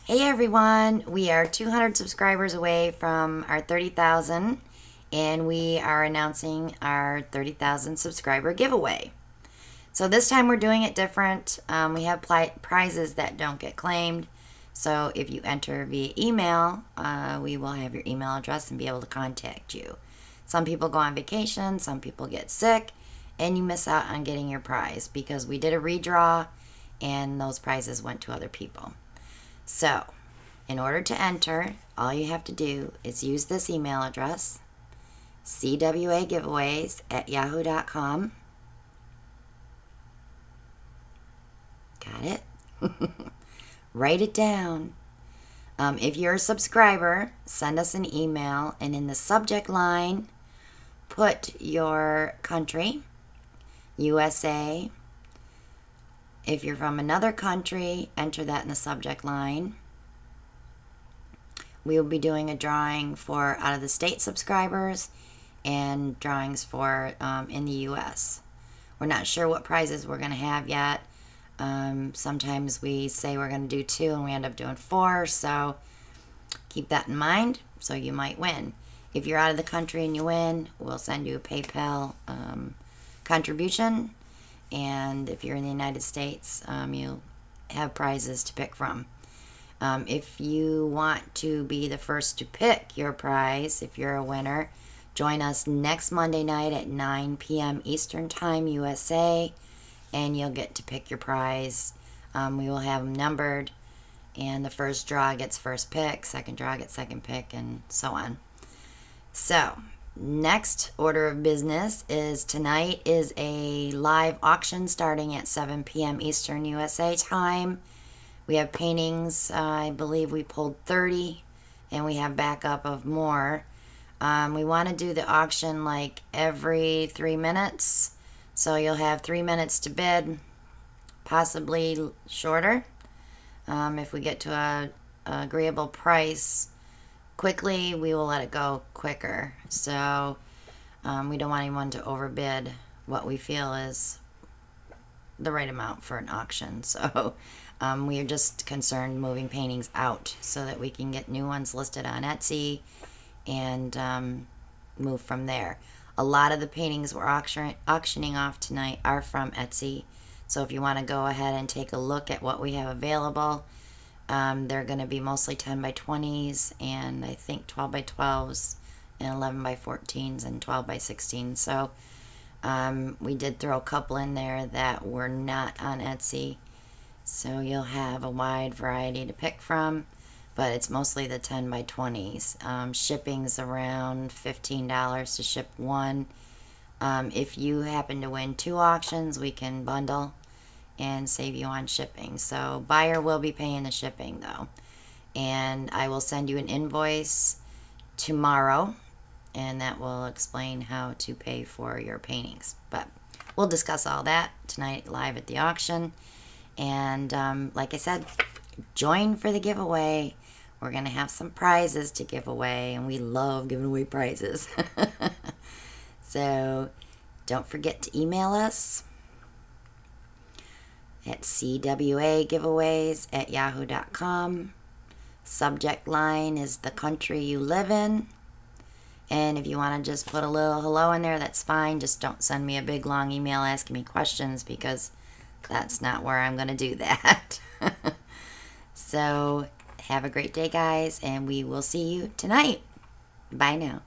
Hey everyone, we are 200 subscribers away from our 30,000 and we are announcing our 30,000 subscriber giveaway. So this time we're doing it different. We have prizes that don't get claimed. So if you enter via email, we will have your email address and be able to contact you. Some people go on vacation, some people get sick, and you miss out on getting your prize because we did a redraw and those prizes went to other people. So, in order to enter, all you have to do is use this email address, cwagiveaways@yahoo.com. Got it? Write it down. If you're a subscriber, send us an email, and in the subject line, put your country, USA. If you're from another country, enter that in the subject line. We will be doing a drawing for out-of-the-state subscribers and drawings for in the U.S. We're not sure what prizes we're going to have yet. Sometimes we say we're going to do 2 and we end up doing 4, so keep that in mind. So you might win. If you're out of the country and you win, we'll send you a PayPal contribution. And if you're in the United States, you'll have prizes to pick from. If you want to be the first to pick your prize, if you're a winner, join us next Monday night at 9 p.m. Eastern Time, USA, and you'll get to pick your prize. We will have them numbered, and the first draw gets first pick, second draw gets second pick, and so on. So, next order of business is tonight is a live auction starting at 7 p.m. Eastern USA time. We have paintings. I believe we pulled 30 and we have backup of more. We want to do the auction like every 3 minutes. So you'll have 3 minutes to bid, possibly shorter. If we get to a agreeable price quickly, we will let it go quicker. So we don't want anyone to overbid what we feel is the right amount for an auction. So we are just concerned moving paintings out so that we can get new ones listed on Etsy and move from there. A lot of the paintings we're auctioning off tonight are from Etsy. So if you want to go ahead and take a look at what we have available, they're going to be mostly 10 by 20s and I think 12 by 12s and 11 by 14s and 12 by 16s. So we did throw a couple in there that were not on Etsy. So you'll have a wide variety to pick from, but it's mostly the 10 by 20s. Shipping's around $15 to ship one. If you happen to win 2 auctions, we can bundle and save you on shipping. So buyer will be paying the shipping though. And I will send you an invoice tomorrow and that will explain how to pay for your paintings. But we'll discuss all that tonight live at the auction. And like I said, join for the giveaway. We're going to have some prizes to give away and we love giving away prizes. So don't forget to email us at cwagiveaways@yahoo.com. Subject line is the country you live in. And if you want to just put a little hello in there, that's fine. Just don't send me a big long email asking me questions because that's not where I'm going to do that. So have a great day, guys, and we will see you tonight. Bye now.